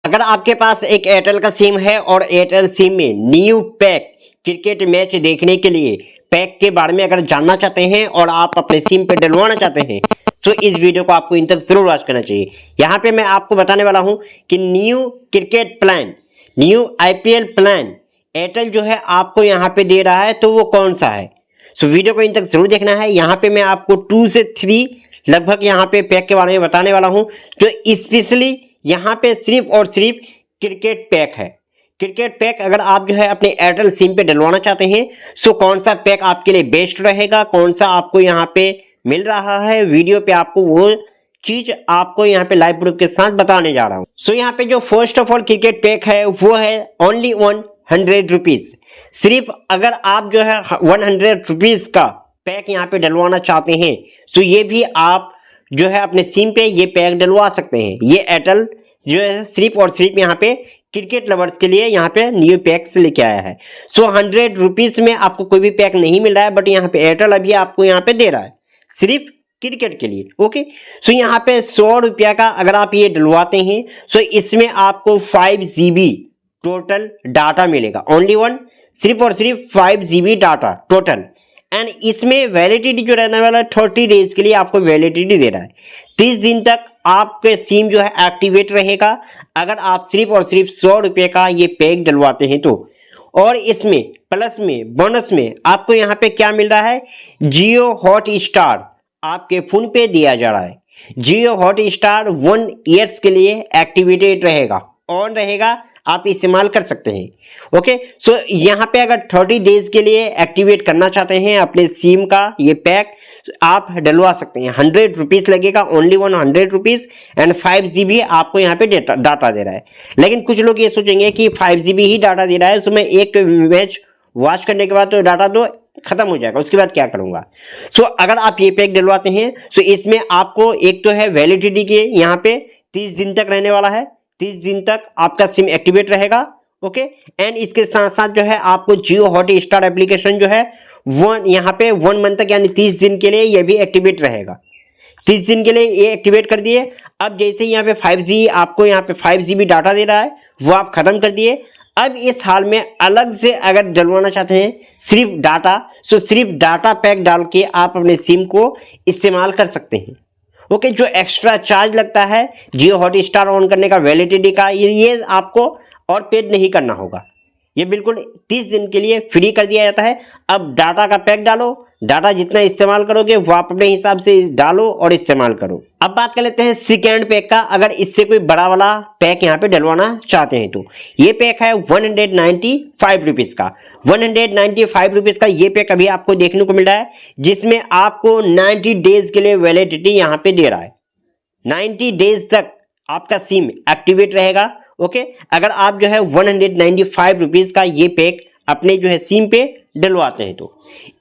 अगर आपके पास एक एयरटेल का सिम है और एयरटेल सिम में न्यू पैक क्रिकेट मैच देखने के लिए पैक के बारे में अगर जानना चाहते हैं और आप अपने सिम पे डलवाना चाहते हैं तो इस वीडियो को आपको इन तक जरूर वॉच करना चाहिए। यहाँ पे मैं आपको बताने वाला हूँ कि new cricket plan, new IPL plan Airtel जो है आपको यहाँ पे दे रहा है, तो वो कौन सा है। सो वीडियो को इन तक जरूर देखना है। यहाँ पे मैं आपको 2 से 3 लगभग यहाँ पे पैक के बारे में बताने वाला हूँ, जो स्पेशली यहाँ पे सिर्फ और सिर्फ क्रिकेट पैक है। क्रिकेट पैक अगर आप जो है अपने एयरटेल सिम पे डलवाना चाहते हैं सो कौन सा पैक आपके लिए बेस्ट रहेगा, कौन सा आपको यहाँ पे मिल रहा है, वीडियो पे आपको वो चीज आपको यहाँ पे लाइव प्रूफ के साथ बताने जा रहा हूँ। सो यहाँ पे जो first of all cricket pack है वो है ओनली 100 रुपीज। सिर्फ अगर आप जो है 100 रुपीज का पैक यहाँ पे डलवाना चाहते हैं तो ये भी आप जो है अपने सिम पे ये पैक डलवा सकते हैं। ये एयरटेल जो है सिर्फ और सिर्फ यहाँ पे क्रिकेट लवर्स के लिए यहाँ पे न्यू पैक्स लेके आया है। सो 100 रुपीज में आपको कोई भी पैक नहीं मिल रहा है, बट यहाँ पे एयरटेल अभी आपको यहाँ पे दे रहा है सिर्फ क्रिकेट के लिए। ओके, सो यहाँ पे 100 रुपया का अगर आप ये डलवाते हैं सो इसमें आपको 5 GB टोटल डाटा मिलेगा। ओनली वन, सिर्फ और सिर्फ 5 GB डाटा टोटल। एंड इसमें वैलिडिटी जो रहने वाला है 30 डेज के लिए आपको वैलिडिटी दे रहा है। 30 दिन तक आपके सिम जो है एक्टिवेट रहेगा अगर आप सिर्फ और सिर्फ 100 रुपये का ये पैक डलवाते हैं तो। और इसमें प्लस में बोनस में आपको यहाँ पे क्या मिल रहा है, जियो हॉट स्टार आपके फोन पे दिया जा रहा है। जियो हॉट स्टार 1 ईयर्स के लिए एक्टिवेटेड रहेगा, ऑन रहेगा, आप इस्तेमाल कर सकते हैं। ओके, सो यहाँ पे अगर 30 डेज के लिए एक्टिवेट करना चाहते हैं अपने सिम का ये पैक आप डलवा सकते हैं। 100 रुपीज लगेगा, ओनली 100 रुपीज एंड 5 GB आपको यहाँ पे डाटा दे रहा है। लेकिन कुछ लोग ये सोचेंगे कि 5 GB ही डाटा दे रहा है, सो मैं एक मैच वॉच करने के बाद तो डाटा तो खत्म हो जाएगा, उसके बाद क्या करूंगा। सो अगर आप ये पैक डलवाते हैं सो इसमें आपको एक तो है वैलिडिटी के यहाँ पे 30 दिन तक रहने वाला है, 30 दिन तक आपका सिम एक्टिवेट रहेगा। ओके, एंड इसके साथ साथ जो है आपको जियो हॉट स्टार एप्लीकेशन जो है यहाँ पे 1 मंथ तक यानी 30 दिन के लिए ये भी एक्टिवेट रहेगा। 30 दिन के लिए ये एक्टिवेट कर दिए। अब जैसे यहाँ पे 5G आपको यहाँ पे 5 GB डाटा दे रहा है वो आप खत्म कर दिए। अब इस हाल में अलग से अगर डलवाना चाहते हैं सिर्फ डाटा, सो सिर्फ डाटा पैक डाल के आप अपने सिम को इस्तेमाल कर सकते हैं। ओके, जो एक्स्ट्रा चार्ज लगता है जियो हॉट स्टार ऑन करने का वैलिडिटी का, ये आपको और पेड नहीं करना होगा। ये बिल्कुल 30 दिन के लिए फ्री कर दिया जाता है। अब डाटा का पैक डालो, डाटा जितना इस्तेमाल करोगे वो आप अपने हिसाब से डालो और इस्तेमाल करो। अब बात कर लेते हैं सेकेंड पैक का। अगर इससे कोई बड़ा वाला पैक यहाँ पे डलवाना चाहते हैं तो ये पैक है 195 रुपीज का। 195 रुपीज का ये पैक अभी आपको देखने को मिल रहा है, जिसमें आपको 90 डेज के लिए वैलिडिटी यहाँ पे दे रहा है। 90 डेज तक आपका सिम एक्टिवेट रहेगा। ओके, अगर आप जो है 195 रुपीज का ये पैक अपने जो है सिम पे डलवाते हैं तो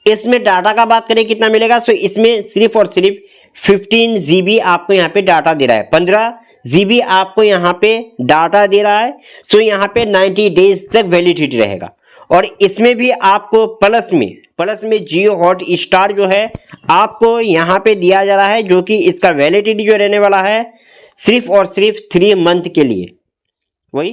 इसमें डाटा का बात करें कितना मिलेगा, सो इसमें सिर्फ और सिर्फ 15 GB आपको यहाँ पे डाटा दे रहा है, 15 GB आपको यहाँ पे डाटा दे रहा है। सो यहाँ पे 90 डेज तक वैलिडिटी रहेगा। और इसमें भी आपको प्लस में जियो हॉट स्टार जो है आपको यहाँ पे दिया जा रहा है, जो कि इसका वैलिडिटी जो रहने वाला है सिर्फ और सिर्फ 3 मंथ के लिए, वही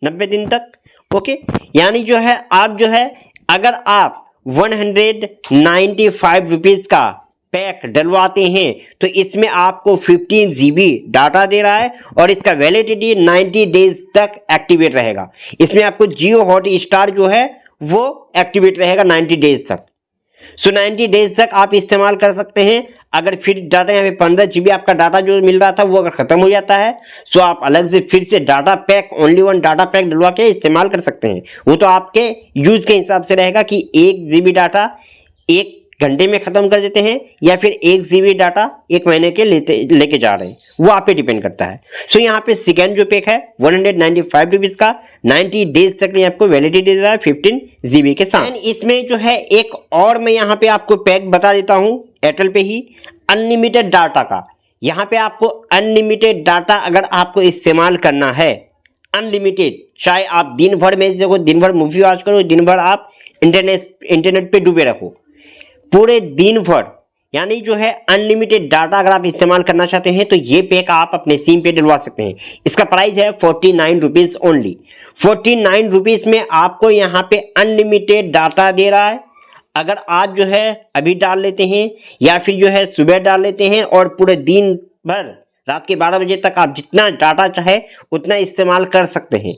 90 दिन तक। ओके, यानी जो है आप जो है अगर आप 195 रुपीज का पैक डलवाते हैं तो इसमें आपको 15 GB डाटा दे रहा है और इसका वैलिडिटी 90 डेज तक एक्टिवेट रहेगा। इसमें आपको जियो हॉट स्टार जो है वो एक्टिवेट रहेगा 90 डेज तक। सो 90 डेज तक आप इस्तेमाल कर सकते हैं। अगर फिर डाटा यहाँ पे 15 GB आपका डाटा जो मिल रहा था वो अगर खत्म हो जाता है सो आप अलग से फिर से data pack, only 1 data pack डलवा के इस्तेमाल कर सकते हैं। वो तो आपके यूज के हिसाब से रहेगा कि 1 GB डाटा 1 घंटे में खत्म कर देते हैं या फिर 1 GB डाटा 1 महीने के लेके जा रहे हैं, वो आप पे डिपेंड करता है। सो यहाँ पे सेकेंड जो पैक है 195 रुपीज का 90 डेज तक आपको वैलिडिटी दे रहा है 15 GB के साथ। इसमें जो है एक और मैं यहाँ पे आपको पैक बता देता हूँ एयरटेल पे ही, अनलिमिटेड डाटा का। यहाँ पे आपको अनलिमिटेड डाटा अगर आपको इस्तेमाल करना है, अनलिमिटेड, चाहे आप दिन भर मैच देखो, दिन भर मूवी वॉच करो, दिन भर आप इंटरनेट पे डूबे रखो, पूरे दिन भर यानी जो है अनलिमिटेड डाटा अगर आप इस्तेमाल करना चाहते हैं तो ये पैक आप अपने सिम पे डलवा सकते हैं। इसका प्राइस है 49 रुपीज ओनली। 49 रुपीज में आपको यहाँ पे अनलिमिटेड डाटा दे रहा है। अगर आप जो है अभी डाल लेते हैं या फिर जो है सुबह डाल लेते हैं और पूरे दिन भर रात के 12 बजे तक आप जितना डाटा चाहे उतना इस्तेमाल कर सकते हैं।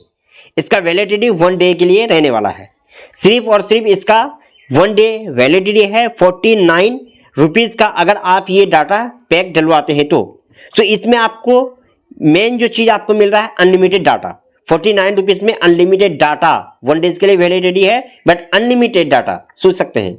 इसका वैलिडिटी 1 डे के लिए रहने वाला है। सिर्फ और सिर्फ इसका 1 डे वैलिडिटी है 49 रुपीज का अगर आप ये डाटा पैक डलवाते हैं तो। सो इसमें आपको मेन जो चीज आपको मिल रहा है अनलिमिटेड डाटा। 49 रुपीज में अनलिमिटेड डाटा 1 डेज के लिए वैलिडिटी है बट अनलिमिटेड डाटा सुन सकते हैं।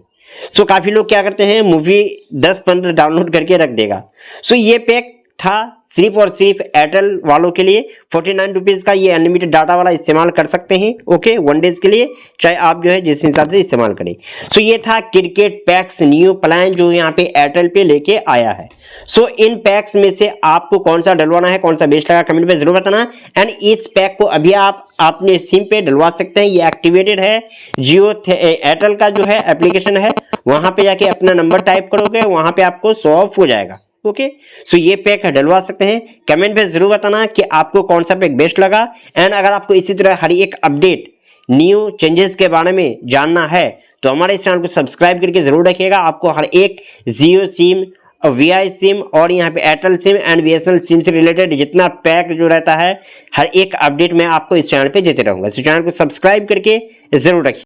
सो काफी लोग क्या करते हैं मूवी 10-15 डाउनलोड करके रख देगा। सो ये पैक था सिर्फ और सिर्फ एयरटेल वालों के लिए। 49 रुपीज का ये अनलिमिटेड डाटा वाला इस्तेमाल कर सकते हैं ओके 1 डेज के लिए, चाहे आप जो है जिस हिसाब से इस्तेमाल करें। सो ये था क्रिकेट पैक्स न्यू प्लान जो यहाँ पे एयरटेल पे लेके आया है। सो इन पैक्स में से आपको कौन सा डलवाना है, कौन सा बेस्ट लगा कमेंट में जरूर बताना। एंड इस पैक को अभी आप अपने सिम पे डलवा सकते हैं। ये एक्टिवेटेड है। जियो एयरटेल का जो है एप्लीकेशन है वहां पे जाके अपना नंबर टाइप करोगे वहां पे आपको शो ऑफ हो जाएगा ओके। सो ये पैक डलवा सकते हैं। कमेंट में जरूर बताना कि आपको कौन सा पैक बेस्ट लगा। एंड अगर आपको इसी तरह हर एक अपडेट न्यू चेंजेस के बारे में जानना है तो हमारे इस चैनल को सब्सक्राइब करके जरूर रखिएगा। आपको हर एक जियो सिम, वीआई सिम और यहाँ पे Airtel SIM and BSNL SIM से रिलेटेड जितना पैक जो रहता है हर एक अपडेट मैं आपको इस चैनल पे देते रहूंगा। इस चैनल को सब्सक्राइब करके जरूर रखिए।